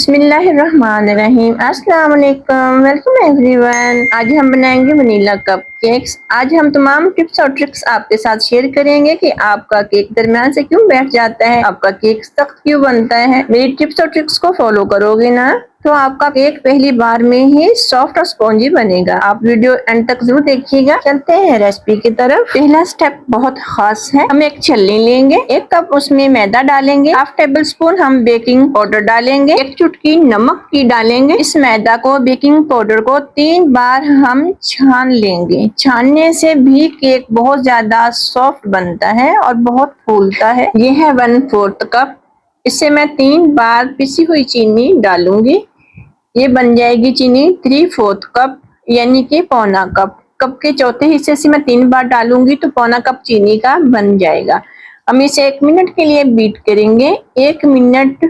बिस्मिल्लाहिर्रहमानिर्रहीम। अस्सलाम वालेकुम, वेलकम एवरीवन। आज हम बनाएंगे वनीला कप केक्स। आज हम तमाम टिप्स और ट्रिक्स आपके साथ शेयर करेंगे कि आपका केक दरमियान से क्यों बैठ जाता है, आपका केक सख्त क्यों बनता है। मेरी टिप्स और ट्रिक्स को फॉलो करोगे ना तो आपका केक पहली बार में ही सॉफ्ट और स्पॉन्जी बनेगा। आप वीडियो एंड तक जरूर देखिएगा। चलते हैं रेसिपी की तरफ। पहला स्टेप बहुत खास है। हम एक छलनी लेंगे, 1 कप उसमें मैदा डालेंगे, हाफ टेबल स्पून हम बेकिंग पाउडर डालेंगे, 1 चुटकी नमक की डालेंगे। इस मैदा को, बेकिंग पाउडर को 3 बार हम छान लेंगे। छानने से भी केक बहुत ज्यादा सॉफ्ट बनता है और बहुत फूलता है। ये है 1/4 कप। इससे मैं 3 बार पिसी हुई चीनी डालूंगी। ये बन जाएगी चीनी 3/4 कप, यानी कि पौना कप। कप के चौथे हिस्से से मैं 3 बार डालूंगी तो पौना कप चीनी का बन जाएगा। हम इसे 1 मिनट के लिए बीट करेंगे। 1 मिनट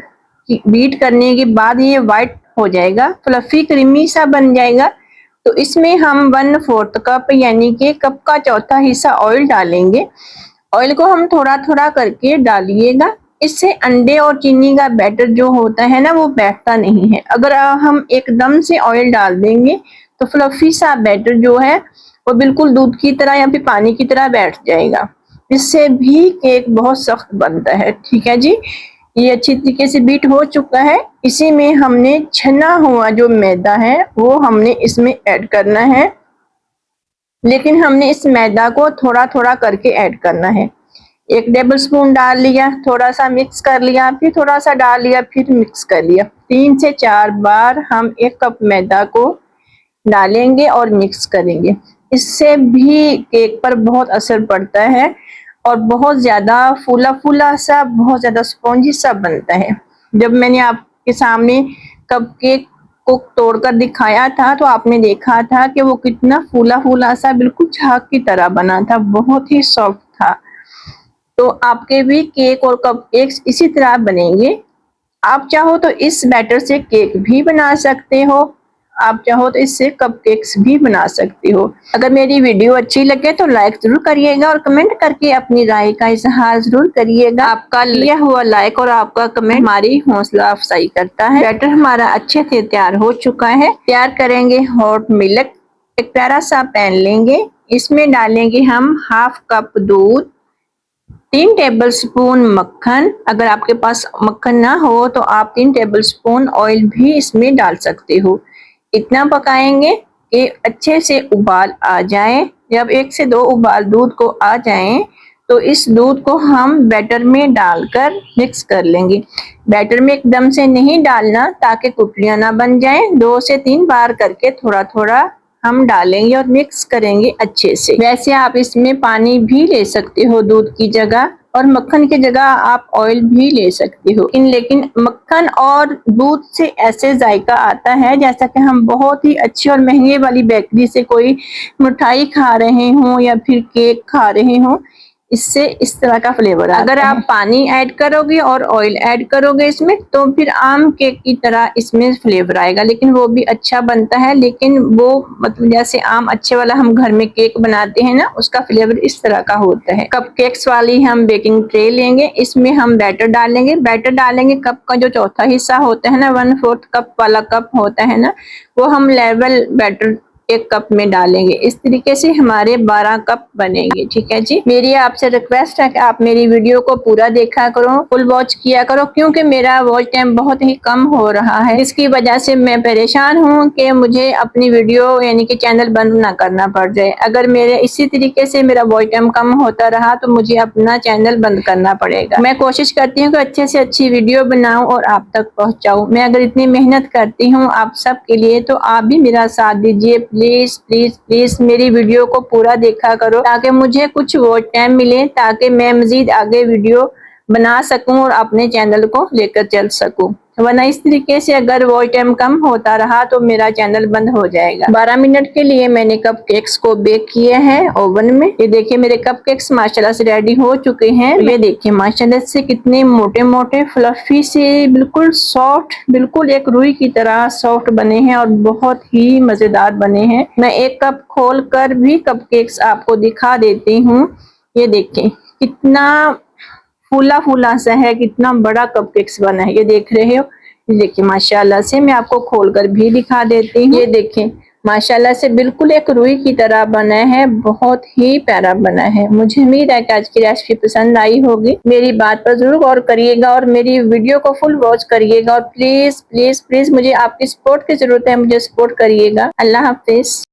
बीट करने के बाद ये व्हाइट हो जाएगा, फ्लफी क्रीमी सा बन जाएगा। तो इसमें हम 1/4 कप यानी कि कप का चौथा हिस्सा ऑयल डालेंगे। ऑयल को हम थोड़ा थोड़ा करके डालिएगा। इससे अंडे और चीनी का बैटर जो होता है ना, वो बैठता नहीं है। अगर हम एकदम से ऑयल डाल देंगे तो फ्लफी सा बैटर जो है वो बिल्कुल दूध की तरह या फिर पानी की तरह बैठ जाएगा। इससे भी केक बहुत सख्त बनता है। ठीक है जी, ये अच्छी तरीके से बीट हो चुका है। इसी में हमने छना हुआ जो मैदा है वो हमने इसमें ऐड करना है, लेकिन हमने इस मैदा को थोड़ा थोड़ा करके ऐड करना है। 1 टेबल स्पून डाल लिया, थोड़ा सा मिक्स कर लिया, फिर थोड़ा सा डाल लिया, फिर मिक्स कर लिया। 3 से 4 बार हम 1 कप मैदा को डालेंगे और मिक्स करेंगे। इससे भी केक पर बहुत असर पड़ता है और बहुत ज्यादा फूला फूला सा, बहुत ज्यादा स्पॉन्जी सा बनता है। जब मैंने आपके सामने कप केक को तोड़कर दिखाया था तो आपने देखा था कि वो कितना फूला फूला सा, बिल्कुल झाग की तरह बना था, बहुत ही सॉफ्ट था। तो आपके भी केक और कप केक्स इसी तरह बनेंगे। आप चाहो तो इस बैटर से केक भी बना सकते हो, आप चाहो तो इससे कप केक्स भी बना सकते हो। अगर मेरी वीडियो अच्छी लगे तो लाइक जरूर करिएगा और कमेंट करके अपनी राय का इजहार जरूर करिएगा। आपका लिया हुआ लाइक और आपका कमेंट हमारी हौसला अफजाई करता है। बैटर हमारा अच्छे से तैयार हो चुका है। तैयार करेंगे हॉट मिल्क। एक प्यारा सा पैन लेंगे, इसमें डालेंगे हम हाफ कप दूध, 3 टेबल स्पून मक्खन। अगर आपके पास मक्खन ना हो तो आप 3 टेबल स्पून ऑयल भी इसमें डाल सकते हो। इतना पकाएंगे कि अच्छे से उबाल आ जाए। जब 1 से 2 उबाल दूध को आ जाएं तो इस दूध को हम बैटर में डालकर मिक्स कर लेंगे। बैटर में एकदम से नहीं डालना ताकि कुटलियां ना बन जाएं। 2 से 3 बार करके थोड़ा थोड़ा हम डालेंगे और मिक्स करेंगे अच्छे से। वैसे आप इसमें पानी भी ले सकते हो दूध की जगह, और मक्खन की जगह आप ऑयल भी ले सकते हो। लेकिन मक्खन और दूध से ऐसे जायका आता है जैसा कि हम बहुत ही अच्छी और महंगे वाली बेकरी से कोई मिठाई खा रहे हों या फिर केक खा रहे हों। इससे इस तरह का फ्लेवर आता है। अगर आप पानी ऐड करोगे और ऑयल ऐड करोगे इसमें तो फिर आम केक की तरह इसमें फ्लेवर आएगा, लेकिन वो भी अच्छा बनता है। लेकिन वो मतलब जैसे आम अच्छे वाला हम घर में केक बनाते हैं ना, उसका फ्लेवर इस तरह का होता है। कप केक्स वाली हम बेकिंग ट्रे लेंगे, इसमें हम बैटर डालेंगे। बैटर डालेंगे, कप का जो चौथा हिस्सा होता है ना, 1/4 कप वाला कप होता है ना, वो हम लेवल बैटर 1 कप में डालेंगे। इस तरीके से हमारे 12 कप बनेंगे। ठीक है जी, मेरी आपसे रिक्वेस्ट है कि आप मेरी वीडियो को पूरा देखा करो, फुल वॉच किया करो, क्योंकि मेरा वॉच टाइम बहुत ही कम हो रहा है। इसकी वजह से मैं परेशान हूँ कि मुझे अपनी वीडियो यानी कि चैनल बंद ना करना पड़ जाए। अगर मेरे इसी तरीके से मेरा वॉच टाइम कम होता रहा तो मुझे अपना चैनल बंद करना पड़ेगा। मैं कोशिश करती हूँ कि अच्छे से अच्छी वीडियो बनाऊं और आप तक पहुँचाऊँ। मैं अगर इतनी मेहनत करती हूँ आप सब के लिए तो आप भी मेरा साथ दीजिए। प्लीज प्लीज प्लीज मेरी वीडियो को पूरा देखा करो ताकि मुझे कुछ वॉच टाइम मिले, ताकि मैं मजीद आगे वीडियो बना सकूं और अपने चैनल को लेकर चल सकूं। वरना इस तरीके से अगर वॉच टाइम कम होता रहा तो मेरा चैनल बंद हो जाएगा। 12 मिनट के लिए मैंने कप केक्स को बेक किया है ओवन में। ये देखिए मेरे कप केक्स माशाल्लाह से रेडी हो चुके हैं। ये देखिए माशाल्लाह से कितने मोटे मोटे फ्लफी से, बिल्कुल सॉफ्ट, बिल्कुल एक रुई की तरह सॉफ्ट बने हैं और बहुत ही मजेदार बने हैं। मैं एक कप खोल कर भी कप केक्स आपको दिखा देती हूँ। ये देखिए कितना फूला फूला सा है, कितना बड़ा कप केक्स बना है। ये देख रहे हो, देखिए माशाल्लाह से मैं आपको खोलकर भी दिखा देती हूँ। ये देखें माशाल्लाह से बिल्कुल एक रुई की तरह बना है, बहुत ही प्यारा बना है। मुझे उम्मीद है कि आज की रेसिपी पसंद आई होगी। मेरी बात पर जरूर गौर करिएगा और मेरी वीडियो को फुल वॉच करिएगा और प्लीज प्लीज प्लीज मुझे आपकी सपोर्ट की जरूरत है, मुझे सपोर्ट करिएगा। अल्लाह हाफिज।